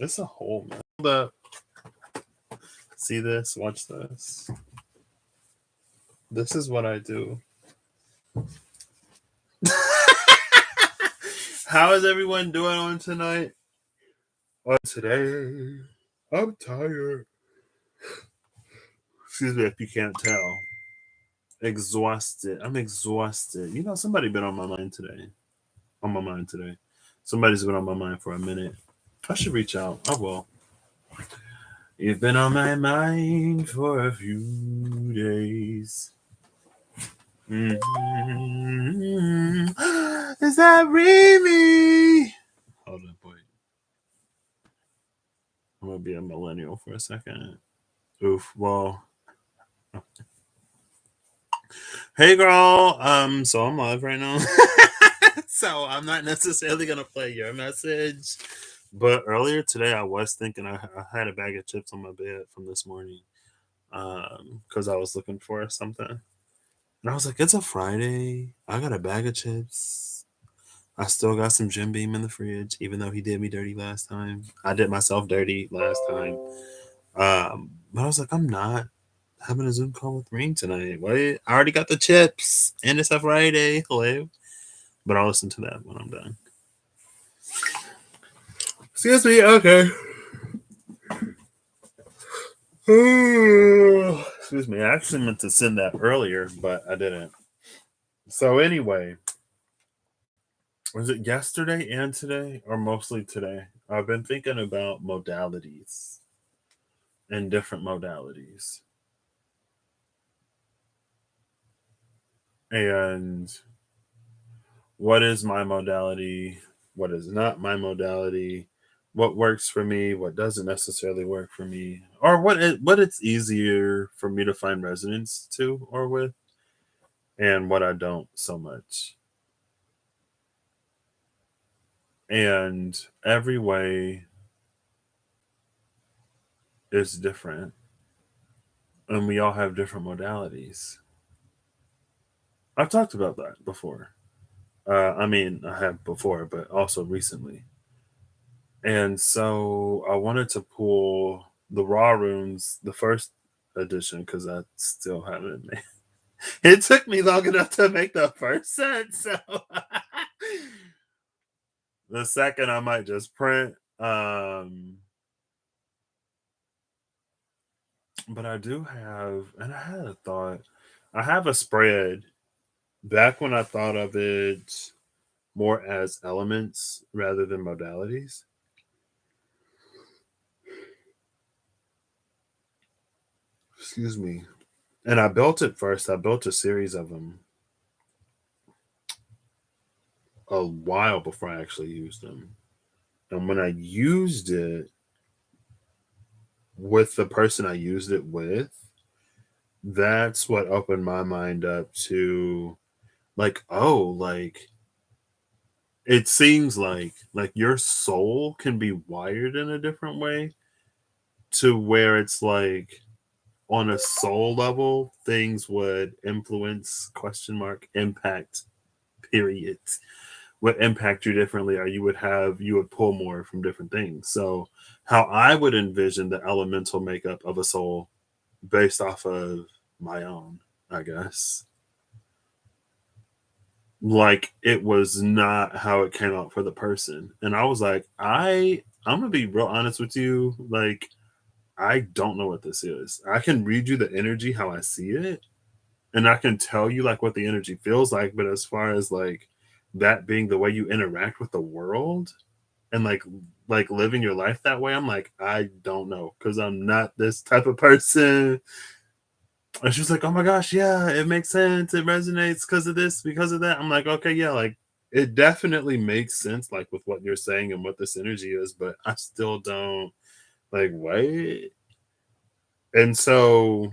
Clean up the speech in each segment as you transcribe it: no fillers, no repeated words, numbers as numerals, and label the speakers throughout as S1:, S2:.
S1: It's a hole, man. Hold up. See this? Watch this. This is what I do. How is everyone doing on tonight? Today, I'm tired. Excuse me if you can't tell. Exhausted. I'm exhausted. You know, somebody been on my mind today. On my mind today. Somebody's been on my mind for a minute. I should reach out. I will. You've been on my mind for a few days. Mm-hmm. Is that Remy? Hold up, boy. I'm gonna be a millennial for a second. Oof. Well. Hey, girl. So I'm live right now. So I'm not necessarily gonna play your message, but earlier today I was thinking I had a bag of chips on my bed from this morning, because I was looking for something, and I was like, it's a Friday. I got a bag of chips. I still got some Jim Beam in the fridge, even though he did me dirty last time. I did myself dirty last time. But I was like, I'm not having a Zoom call with Rain tonight. Wait, I already got the chips, and it's a Friday. Hello. But I'll listen to that when I'm done. Excuse me. Okay. Excuse me. I actually meant to send that earlier, but I didn't. So anyway, was it yesterday and today, or mostly today? I've been thinking about modalities and different modalities. And what is my modality? What is not my modality? What works for me? What doesn't necessarily work for me? Or what it's easier for me to find resonance to or with, and what I don't so much. And every way is different, and we all have different modalities. I've talked about that before. I mean, I have before, but also recently. And so I wanted to pull the Raw Runes, the first edition, because I still haven't made. It took me long enough to make the first set, so the second I might just print. But I do have, and I had a thought. I have a spread. Back when I thought of it more as elements rather than modalities. Excuse me. And I built it first. I built a series of them a while before I actually used them. And when I used it with the person I used it with, that's what opened my mind up to, like, oh, like it seems like your soul can be wired in a different way, to where it's like on a soul level things would influence, question mark, impact, period, would impact you differently, or you would pull more from different things. So how I would envision the elemental makeup of a soul based off of my own, I guess, like it was not how it came out for the person. And I was like, I'm gonna be real honest with you, like I don't know what this is. I can read you the energy how I see it, and I can tell you like what the energy feels like, but as far as like that being the way you interact with the world, and like living your life that way, I'm like, I don't know, because I'm not this type of person. And she was like, oh my gosh, yeah, it makes sense, it resonates because of this, because of that. I'm like, okay, yeah, like it definitely makes sense, like with what you're saying and what this energy is, but I still don't, like, wait. And so,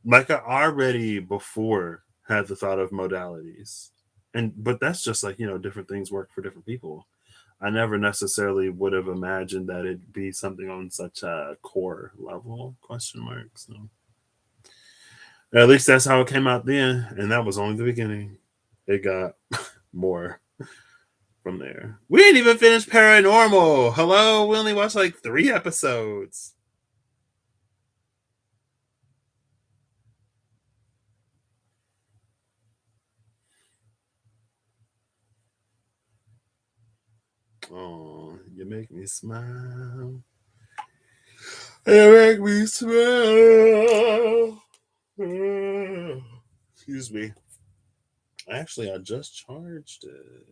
S1: like, I already before had the thought of modalities, and but that's just like, different things work for different people. I never necessarily would have imagined that it'd be something on such a core level, question mark. So at least that's how it came out then, and that was only the beginning. It got more from there. We ain't even finished Paranormal. Hello, we only watched like 3 episodes. Oh, you make me smile. You make me smile. Excuse me. Actually, I just charged it.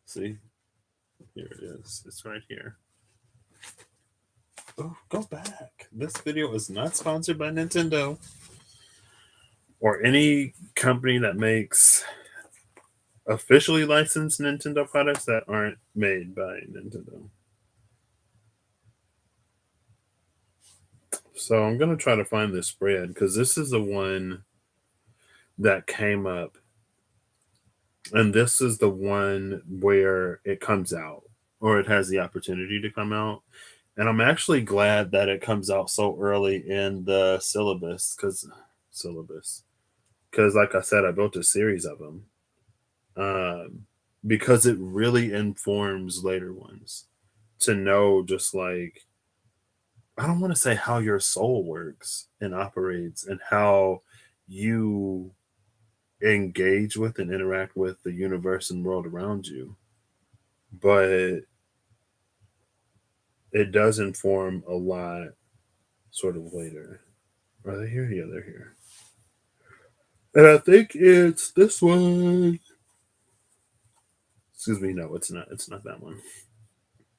S1: See, here it is. It's right here. Oh, go back. This video is not sponsored by Nintendo or any company that makes officially licensed Nintendo products that aren't made by Nintendo. So I'm gonna try to find this spread because this is the one that came up, and this is the one where it comes out or it has the opportunity to come out. And I'm actually glad that it comes out so early in the syllabus because, like I said, I built a series of them um, because it really informs later ones to know just like I don't want to say how your soul works and operates and how you engage with and interact with the universe and world around you, but it does inform a lot sort of later. Are they here? Yeah, they're here. And I think it's this one. Excuse me, no, it's not. It's not that one.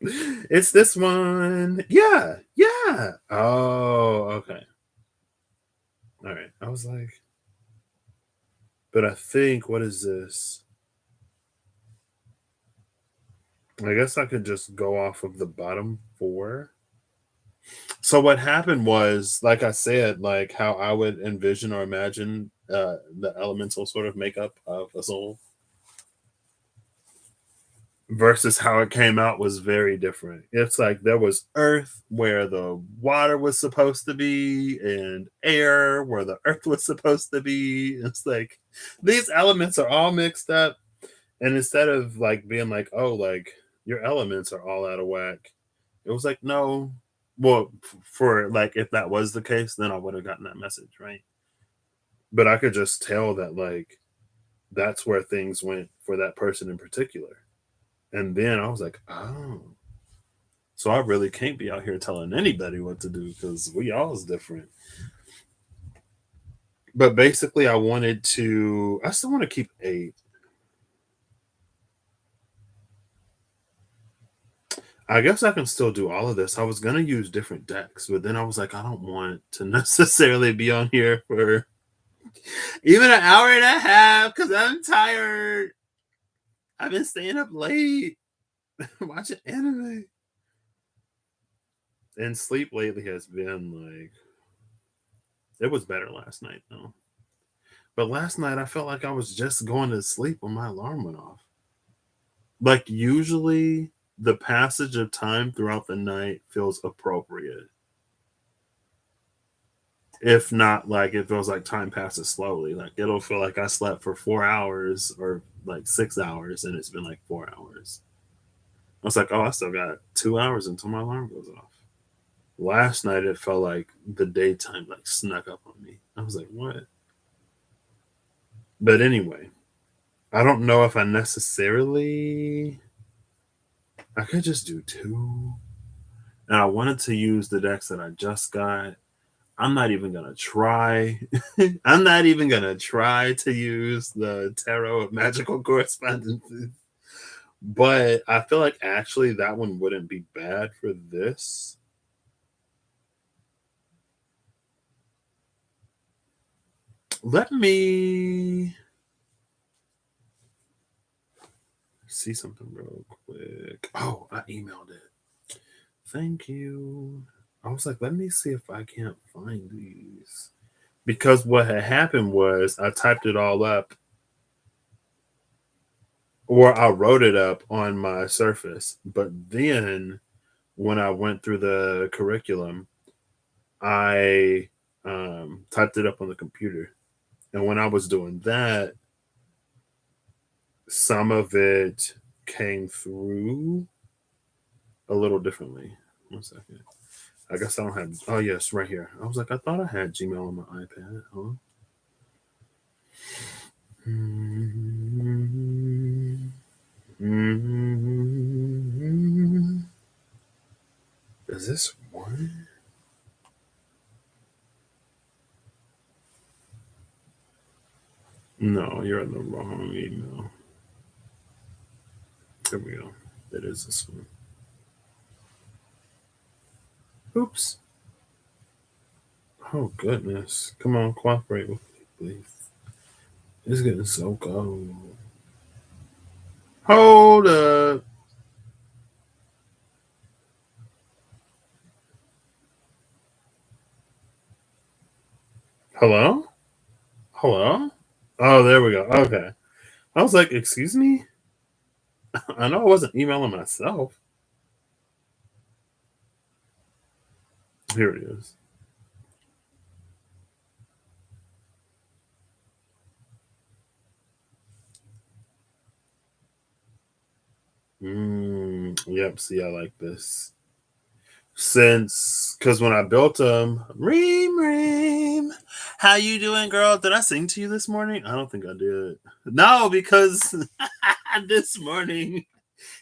S1: It's this one. Yeah, yeah. Oh, okay. All right. I was like, but I think what is this? I guess I could just go off of the bottom four. So what happened was, like I said, like how I would envision or imagine the elemental sort of makeup of a soul versus how it came out was very different. It's like there was earth where the water was supposed to be and air where the earth was supposed to be. It's like these elements are all mixed up. And instead of like being like, oh, like your elements are all out of whack, it was like, no. Well, for like if that was the case, then I would have gotten that message, right? But I could just tell that like that's where things went for that person in particular. And then I was like, oh, so I really can't be out here telling anybody what to do because we all is different. But basically, I still want to keep 8. I guess I can still do all of this. I was gonna use different decks, but then I was like, I don't want to necessarily be on here for even an hour and a half because I'm tired. I've been staying up late watching anime. And sleep lately has been like it was better last night though. But last night I felt like I was just going to sleep when my alarm went off. Like usually the passage of time throughout the night feels appropriate. If not, like it feels like time passes slowly. Like it'll feel like I slept for 4 hours or like 6 hours, and it's been like 4 hours. I was like, oh, I still got 2 hours until my alarm goes off. Last night it felt like the daytime like snuck up on me. I was like, what? But anyway, I don't know if I necessarily. I could just do 2. And I wanted to use the decks that I just got. I'm not even gonna try. I'm not even gonna try to use the tarot of magical correspondences. But I feel like actually that one wouldn't be bad for this. Let me see something real quick. Oh, I emailed it. Thank you. I was like, let me see if I can't find these. Because what had happened was I typed it all up or I wrote it up on my Surface. But then when I went through the curriculum, I typed it up on the computer. And when I was doing that, some of it came through a little differently. 1 second. I guess I don't have. Oh yes, right here. I was like, I thought I had Gmail on my iPad. Huh? Is this one? No, you're in the wrong email. There we go. It is this one. Oops. Oh goodness. Come on, cooperate with me, please. It's getting so cold. Hold up. Hello? Hello? Oh, there we go. Okay. I was like, excuse me? I know I wasn't emailing myself. Here it is. Yep, see, I like this. Because when I built them, Reem, Reem, how you doing, girl? Did I sing to you this morning? I don't think I did. No, because this morning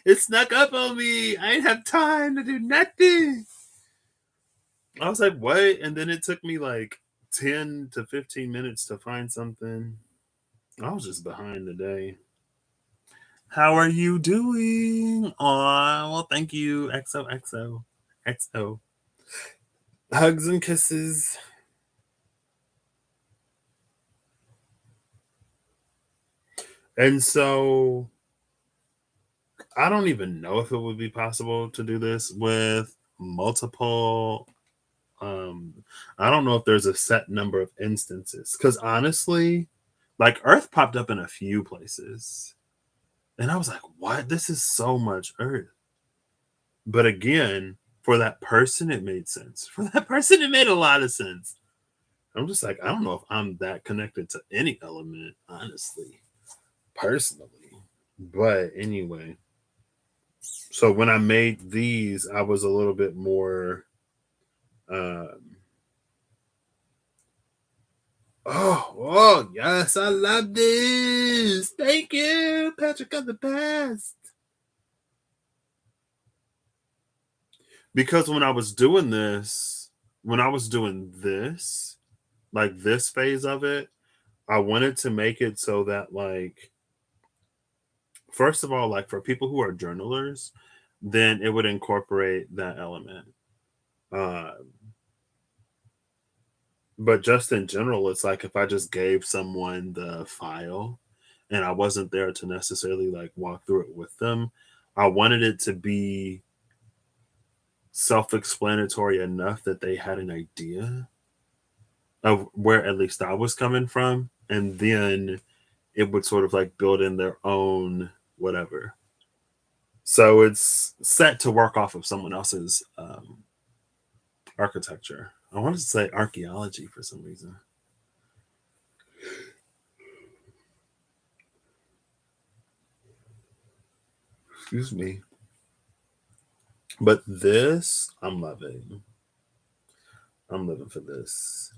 S1: it snuck up on me. I didn't have time to do nothing. I was like, what? And then it took me like 10 to 15 minutes to find something. I was just behind the day. How are you doing? Aw, well, thank you. XOXO. XO. Hugs and kisses. And so I don't even know if it would be possible to do this with multiple. I don't know if there's a set number of instances because honestly, like Earth popped up in a few places. And I was like, what? This is so much Earth. But again, for that person, it made sense. For that person, it made a lot of sense. I'm just like, I don't know if I'm that connected to any element, honestly, personally. But anyway, so when I made these, I was a little bit more. Um, oh, yes, I love this. Thank you, Patrick of the best. Because when I was doing this, like this phase of it, I wanted to make it so that, like, first of all, like for people who are journalers, then it would incorporate that element. Uh, but just in general, it's like if I just gave someone the file and I wasn't there to necessarily like walk through it with them, I wanted it to be self explanatory enough that they had an idea of where at least I was coming from. And then it would sort of like build in their own whatever. So it's set to work off of someone else's architecture. I wanted to say archaeology for some reason. Excuse me. But this, I'm loving. I'm living for this.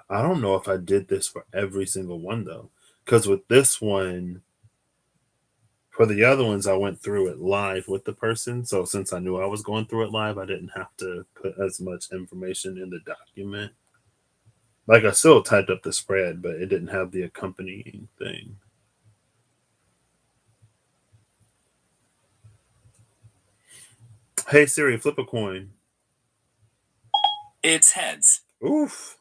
S1: I don't know if I did this for every single one though. Because with this one, for the other ones, I went through it live with the person. So since I knew I was going through it live, I didn't have to put as much information in the document. Like I still typed up the spread, but it didn't have the accompanying thing. Hey Siri, flip a coin.
S2: It's heads.
S1: Oof.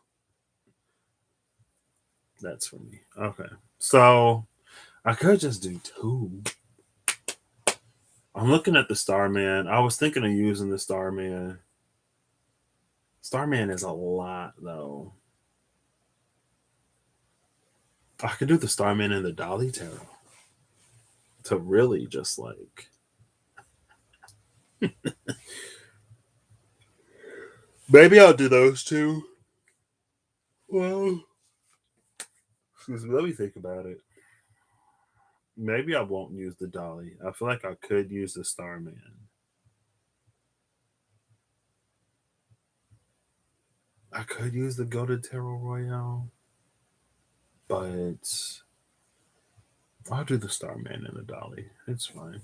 S1: That's for me. Okay. So I could just do two. I'm looking at the Starman. I was thinking of using the Starman. Starman is a lot though. I could do the Starman and the Dolly Tarot to really just like Maybe I'll do those two. Well, excuse me, let me think about it. Maybe I won't use the dolly. I feel like I could use the Starman. I could use the Goated Tarot Royale, but I'll do the Starman and the dolly. It's fine.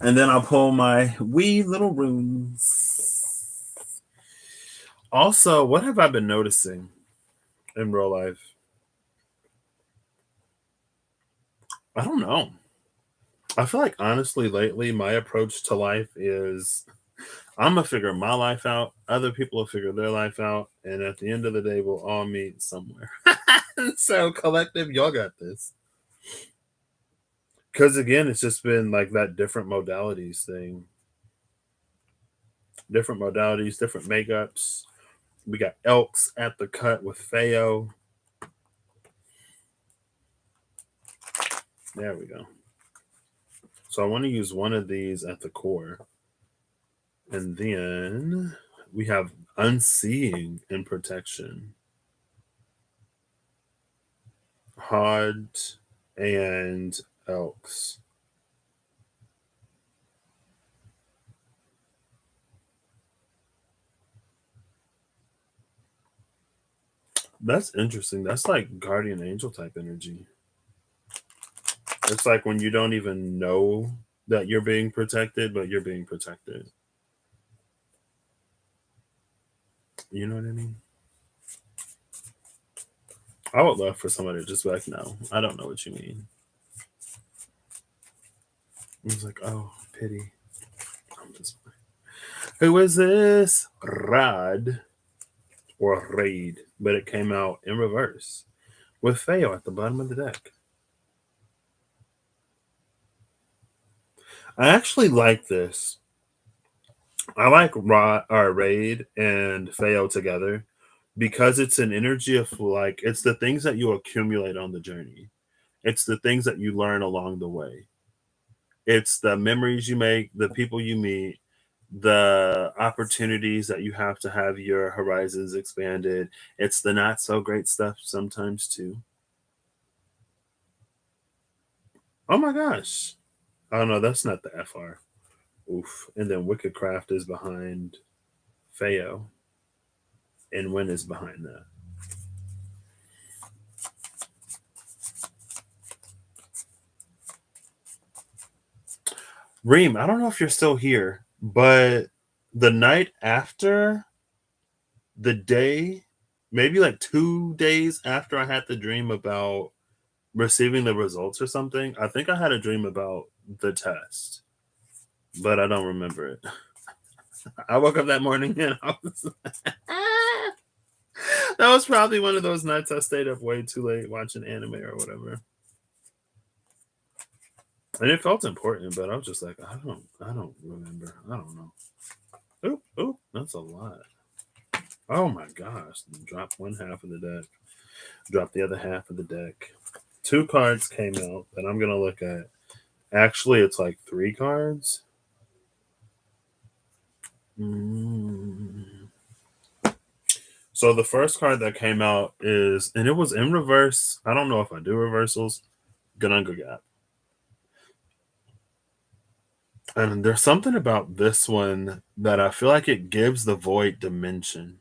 S1: And then I'll pull my wee little runes. Also, what have I been noticing in real life? I don't know. I feel like honestly, lately, my approach to life is I'm gonna figure my life out. Other people will figure their life out, and at the end of the day, we'll all meet somewhere. So, collective, y'all got this. Because again, it's just been like that different modalities thing, different modalities, different makeups. We got Elks at the cut with Feo. There we go. So I want to use one of these at the core. And then we have Unseeing and Protection. Hod and Elks. That's interesting. That's like guardian angel type energy. It's like when you don't even know that you're being protected, but you're being protected. You know what I mean? I would love for somebody to just be like, no, I don't know what you mean. He's like, oh, pity. I'm just, who is this? Rad or Raid, but it came out in reverse with Feo at the bottom of the deck. I actually like this. I like Raid and Feo together because it's an energy of like it's the things that you accumulate on the journey. It's the things that you learn along the way. It's the memories you make, the people you meet, the opportunities that you have to have your horizons expanded. It's the not so great stuff sometimes too. Oh my gosh. Oh no, that's not the FR. Oof. And then Wicked Craft is behind Feo. And Win is behind that. Reem, I don't know if you're still here, but the night after the day, maybe like 2 days after I had the dream about receiving the results or something, I think I had a dream about the test, but I don't remember it. I woke up that morning and I was that was probably one of those nights I stayed up way too late watching anime or whatever. And it felt important, but I was just like, I don't remember. I don't know. Oop, oop, that's a lot. Oh my gosh. Drop one half of the deck. Drop the other half of the deck. Two cards came out that I'm gonna look at. Actually, it's like three cards. Mm. So the first card that came out is, and it was in reverse. I don't know if I do reversals. Gununga Gap. And there's something about this one that I feel like it gives the void dimension.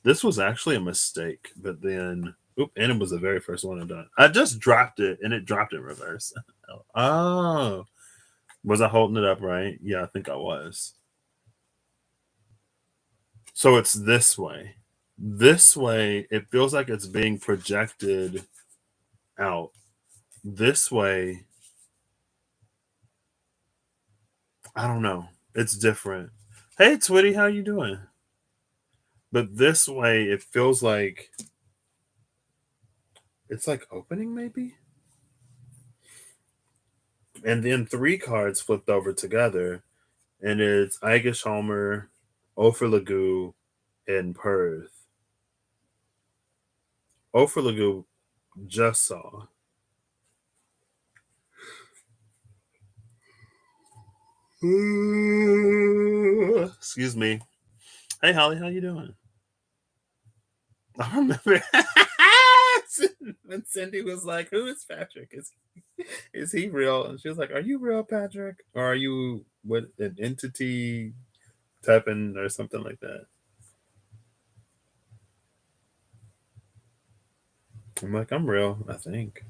S1: This was actually a mistake, but then, oop, and it was the very first one I done. I just dropped it, and it dropped in reverse. Oh, was I holding it up right? Yeah, I think I was. So it's this way. This way, it feels like it's being projected out. This way, I don't know. It's different. Hey, Twitty, how you doing? But this way, it feels like it's like opening, maybe. And then three cards flipped over together, and it's Aigish Homer, Ophir Lagu, and Perth. Ophir Lagu just saw. Excuse me. Hey, Holly, how you doing? I remember when Cindy was like, "Who is Patrick? Is he real?" And she was like, "Are you real, Patrick, or are you what an entity typing or something like that?" I'm like, "I'm real, I think."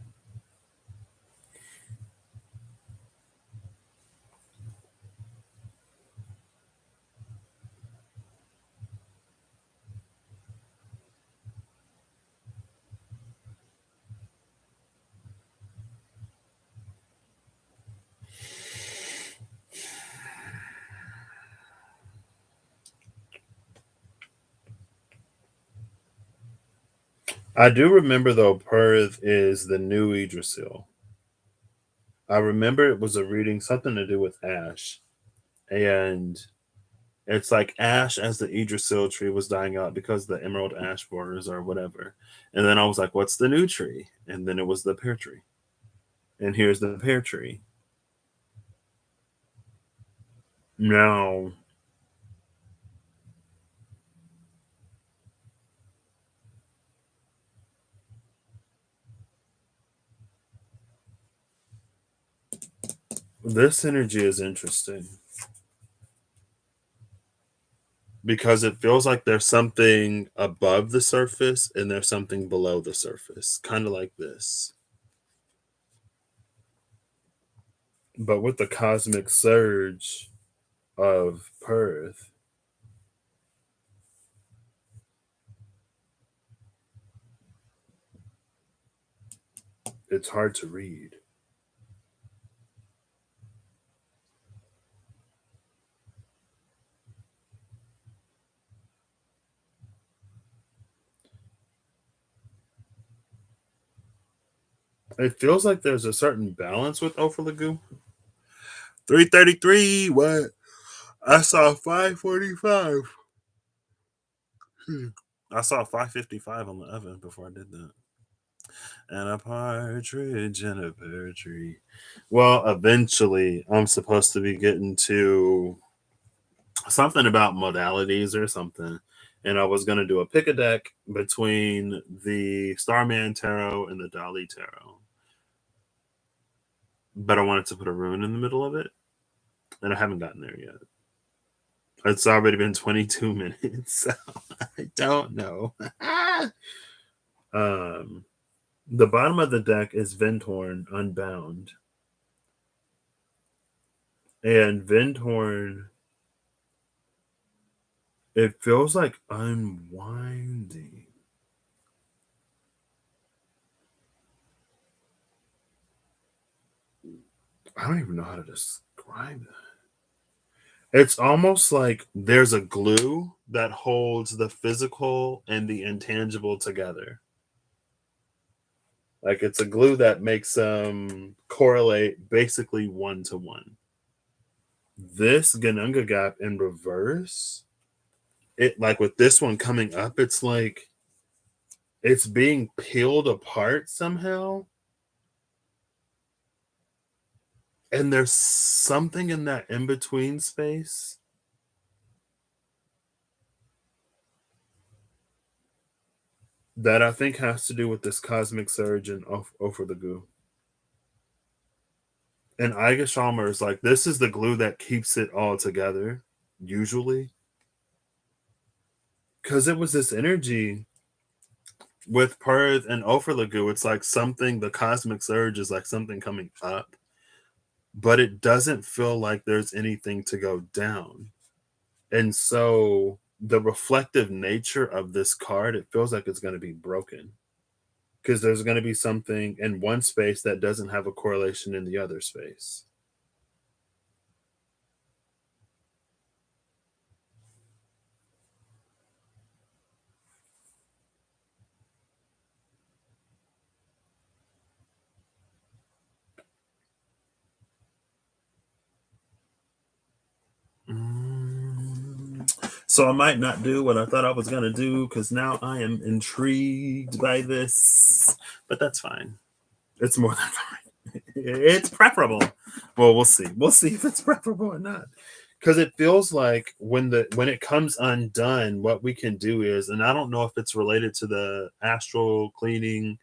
S1: I do remember though, Perth is the new Idrisil. I remember it was a reading something to do with ash, and it's like ash as the Idrisil tree was dying out because the emerald ash borders or whatever. And then I was like, "What's the new tree?" And then it was the pear tree, and here's the pear tree. Now, this energy is interesting because it feels like there's something above the surface and there's something below the surface, kind of like this. But with the cosmic surge of Perth, it's hard to read. It feels like there's a certain balance with Ofalagu. 333, what? I saw 545. I saw 555 on the oven before I did that. And a partridge in a pear tree. Well, eventually, I'm supposed to be getting to something about modalities or something. And I was going to do a pick a deck between the Starman Tarot and the Dali Tarot. But I wanted to put a rune in the middle of it. And I haven't gotten there yet. It's already been 22 minutes. So I don't know. um, the bottom of the deck is Vindhorn Unbound. And Vindhorn, it feels like unwinding. I don't even know how to describe that. It's almost like there's a glue that holds the physical and the intangible together. Like it's a glue that makes them correlate basically one to one. This Ganunga gap in reverse, it like with this one coming up, it's like it's being peeled apart somehow. And there's something in that in between space that I think has to do with this cosmic surge and over the goo. And Iga Shalmer is like, this is the glue that keeps it all together, usually. Because it was this energy with Perth and Offerlagu. It's like something, the cosmic surge is like something coming up, but it doesn't feel like there's anything to go down. And so the reflective nature of this card, it feels like it's going to be broken because there's going to be something in one space that doesn't have a correlation in the other space. So I might not do what I thought I was going to do because now I am intrigued by this, but that's fine. It's more than fine. It's preferable. Well, we'll see. We'll see if it's preferable or not. because it feels like when it comes undone, what we can do is, and I don't know if it's related to the astral cleaning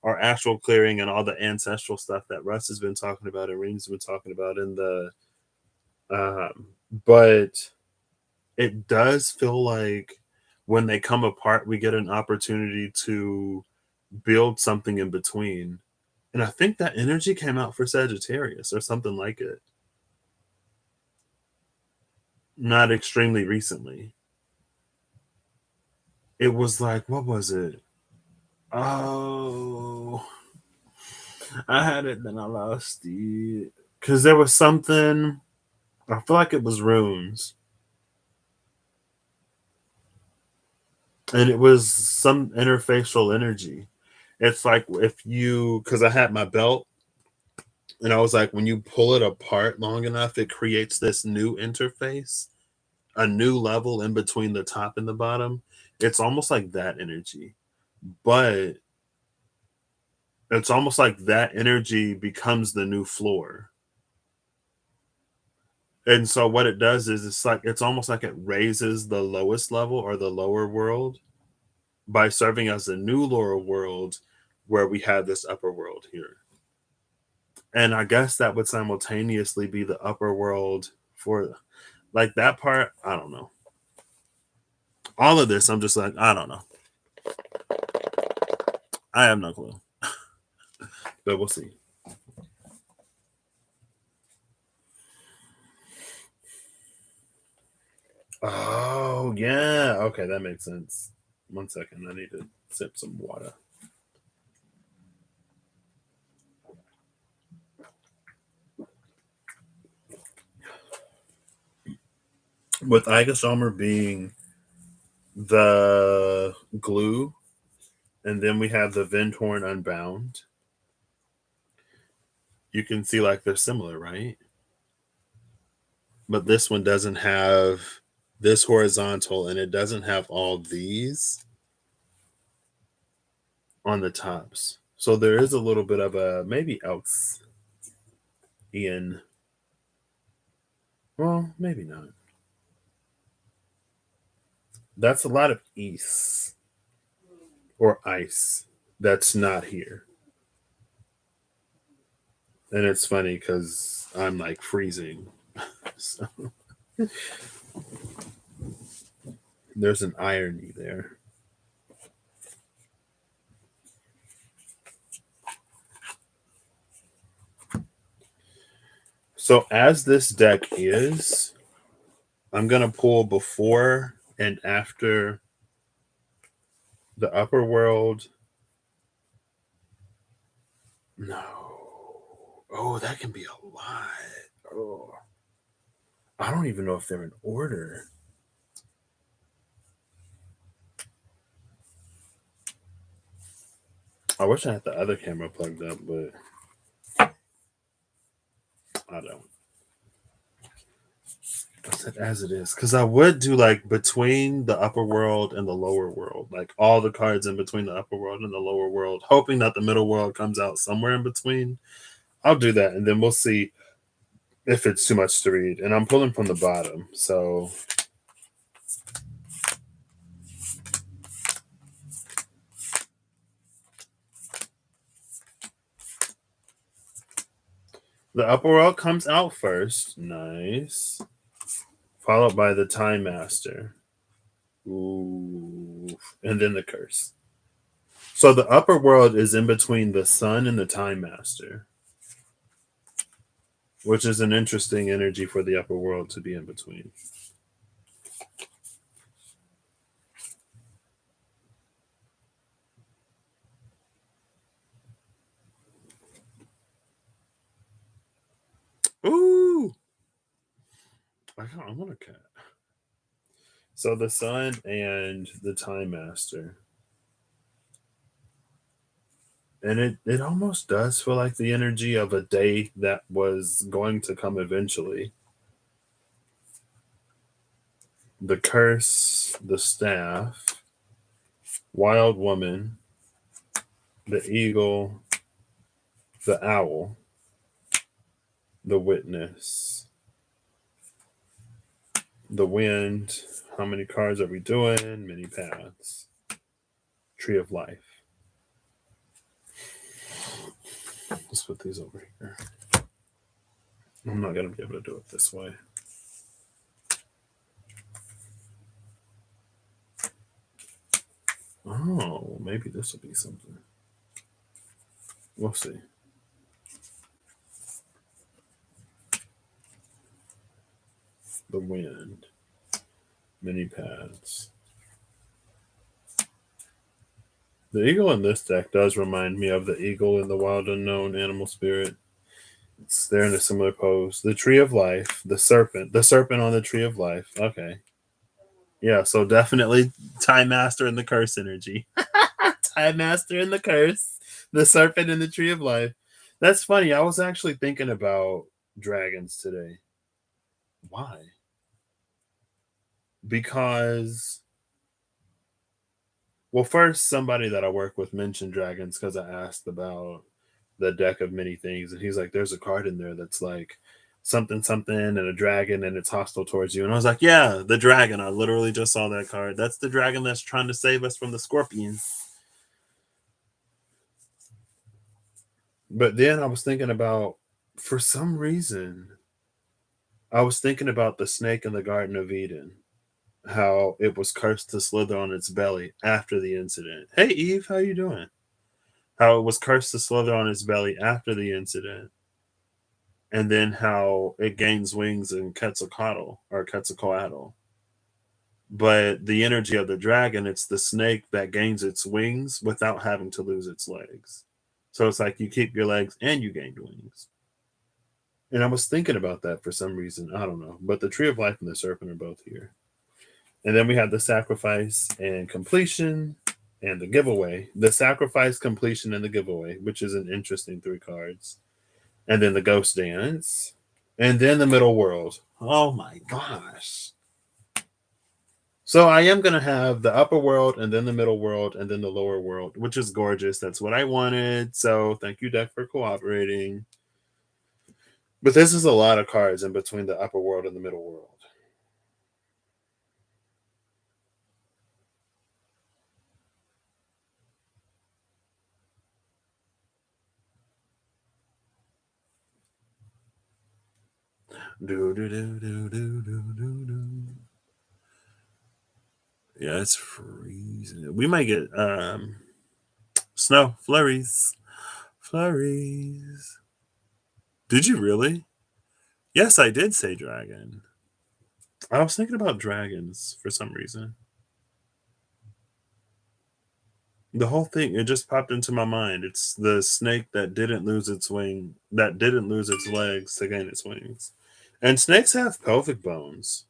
S1: or astral clearing and all the ancestral stuff that Russ has been talking about and Reem's been talking about in the but it does feel like when they come apart, we get an opportunity to build something in between. And I think that energy came out for Sagittarius or something like it. Not extremely recently. It was like, what was it? Oh, I had it, then I lost it. Because there was something, I feel like it was runes. And it was some interfacial energy. It's like if you, because I had my belt, and I was like, when you pull it apart long enough, it creates this new interface, a new level in between the top and the bottom. It's almost like that energy. But it's almost like that energy becomes the new floor. And so what it does is it's almost like it raises the lowest level or the lower world by serving as a new lower world where we have this upper world here. And I guess that would simultaneously be the upper world for like that part. I don't know. All of this, I'm just like, I don't know. I have no clue, but we'll see. Oh, yeah. Okay, that makes sense. 1 second. I need to sip some water. With Eigersalmer being the glue, and then we have the Vindhorn Unbound. You can see like they're similar, right? But this one doesn't have this horizontal, and it doesn't have all these on the tops. So there is a little bit of a maybe else in. Well, maybe not. That's a lot of east or ice that's not here. And it's funny because I'm like freezing. So there's an irony there. So as this deck is, I'm gonna pull before and after the upper world. No. Oh, that can be a lot. Oh. I don't even know if they're in order. I wish I had the other camera plugged up, but I don't. I said as it is. Because I would do like between the upper world and the lower world, like all the cards in between the upper world and the lower world, hoping that the middle world comes out somewhere in between. I'll do that, and then we'll see if it's too much to read. And I'm pulling from the bottom. So the upper world comes out first. Nice. Followed by the Time Master. Ooh. And then the curse. So the upper world is in between the sun and the Time Master, which is an interesting energy for the upper world to be in between. Ooh. I want a cat. So the sun and the Time Master. And it almost does feel like the energy of a day that was going to come eventually. The curse, the staff, wild woman, the eagle, the owl, the witness. The wind. How many cards are we doing? Many paths. Tree of life. Let's put these over here. I'm not going to be able to do it this way. Oh, maybe this will be something. We'll see. The wind. Many paths. The eagle in this deck does remind me of the eagle in the Wild Unknown Animal Spirit. It's there in a similar pose. The Tree of Life, the serpent on the Tree of Life. Okay. Yeah, so definitely Time Master and the Curse energy. Time Master and the Curse, the serpent in the Tree of Life. That's funny. I was actually thinking about dragons today. Why? Because, well, first, somebody that I work with mentioned dragons because I asked about the deck of many things, and he's like, "There's a card in there that's like something something and a dragon, and it's hostile towards you." And I was like, "Yeah, the dragon. I literally just saw that card. That's the dragon that's trying to save us from the scorpions." But then I was thinking about, for some reason, I was thinking about the snake in the Garden of Eden, how it was cursed to slither on its belly after the incident. Hey Eve, how you doing? How it was cursed to slither on its belly after the incident, and then how it gains wings in Quetzalcoatl or Quetzalcoatl. But the energy of the dragon, it's the snake that gains its wings without having to lose its legs. So it's like you keep your legs and you gain wings. And I was thinking about that for some reason. I don't know. But the Tree of Life and the Serpent are both here. And then we have the sacrifice and completion and the giveaway. The sacrifice, completion, and the giveaway, which is an interesting 3 cards. And then the ghost dance. And then the middle world. Oh my gosh. So I am going to have the upper world and then the middle world and then the lower world, which is gorgeous. That's what I wanted. So thank you, deck, for cooperating. But this is a lot of cards in between the upper world and the middle world. Do, do, do, do, do, do, do, do. Yeah, it's freezing. We might get snow flurries. Flurries. Did you really? Yes, I did say dragon. I was thinking about dragons for some reason. The whole thing, it just popped into my mind. It's the snake that didn't lose its wing, that didn't lose its legs to gain its wings. And snakes have pelvic bones.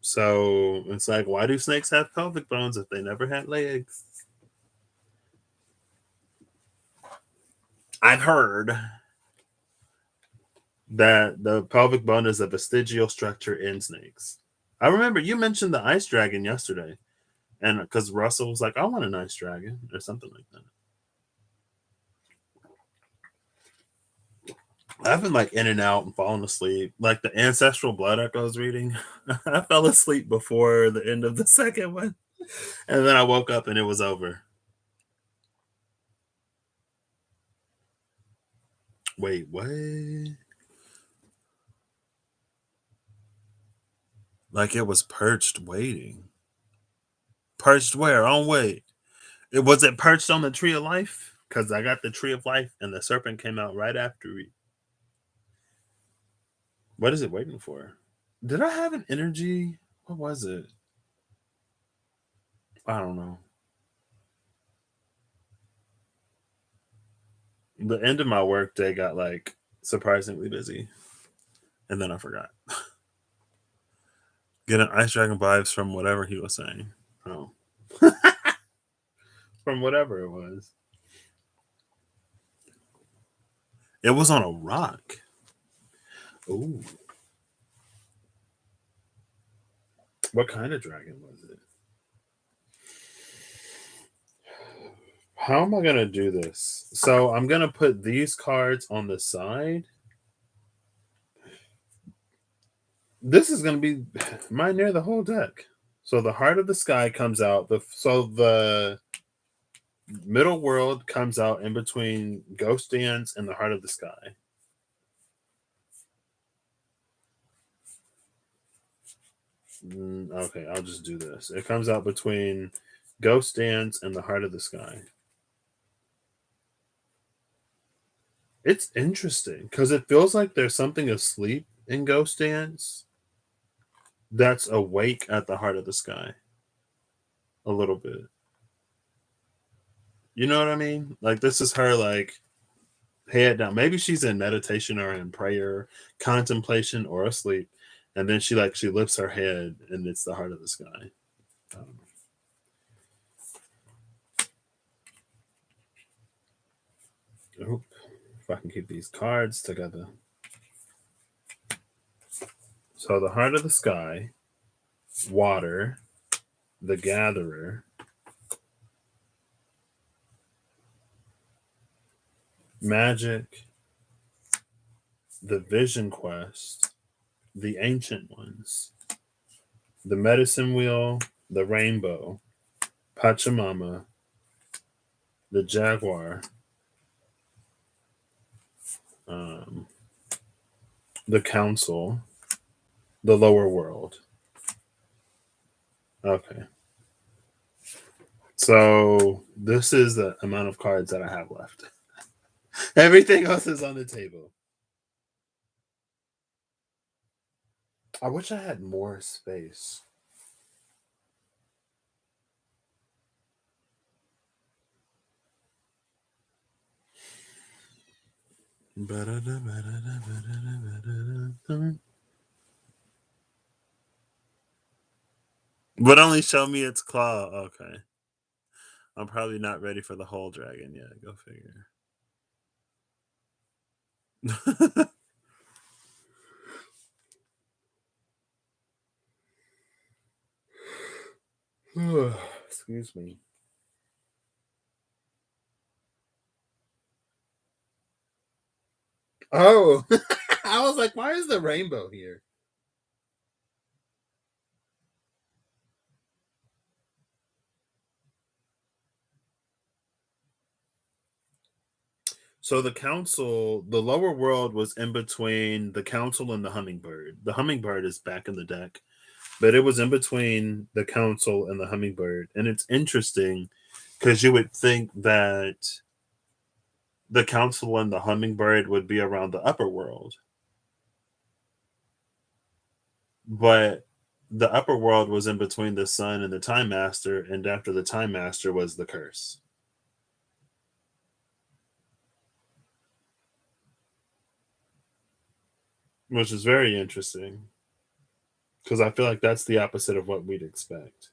S1: So it's like, why do snakes have pelvic bones if they never had legs? I've heard that the pelvic bone is a vestigial structure in snakes. I remember you mentioned the ice dragon yesterday, and because Russell was like, "I want an ice dragon" or something like that. I've been like in and out and falling asleep. Like the ancestral blood arc I was reading, I fell asleep before the end of the second one, and then I woke up and it was over. Wait, what? Like it was perched waiting. Perched where? On wait. It was it perched on the tree of life? Because I got the tree of life and the serpent came out right after it. What is it waiting for? Did I have an energy? What was it? I don't know. The end of my work day got like surprisingly busy. And then I forgot. Getting Ice Dragon vibes from whatever he was saying. Oh. From whatever it was. It was on a rock. Ooh. What kind of dragon was it? How am I going to do this? So I'm going to put these cards on the side. This is going to be mine near the whole deck. So the heart of the sky comes out. The middle world comes out in between Ghost Dance and the heart of the sky. Okay, I'll just do this. It comes out between Ghost Dance and the heart of the sky. It's interesting because it feels like there's something asleep in Ghost Dance that's awake at the heart of the sky a little bit. You know what I mean? Like this is her like head down. Maybe she's in meditation or in prayer, contemplation, or asleep, and then she lifts her head and it's the heart of the sky. Um, oop, if I can keep these cards together. So the heart of the sky, water, the gatherer, magic, the vision quest, the ancient ones, the medicine wheel, the rainbow, Pachamama, the jaguar, um, the council, the lower world. Okay. So this is the amount of cards that I have left. Everything else is on the table. I wish I had more space. But only show me its claw. Okay. I'm probably not ready for the whole dragon yet. Go figure. Excuse me. Oh, I was like, why is the rainbow here? So the council, the lower world was in between the council and the hummingbird. The hummingbird is back in the deck, but it was in between the council and the hummingbird. And it's interesting because you would think that the council and the hummingbird would be around the upper world, but the upper world was in between the sun and the time master, and after the time master was the curse, which is very interesting because I feel like that's the opposite of what we'd expect.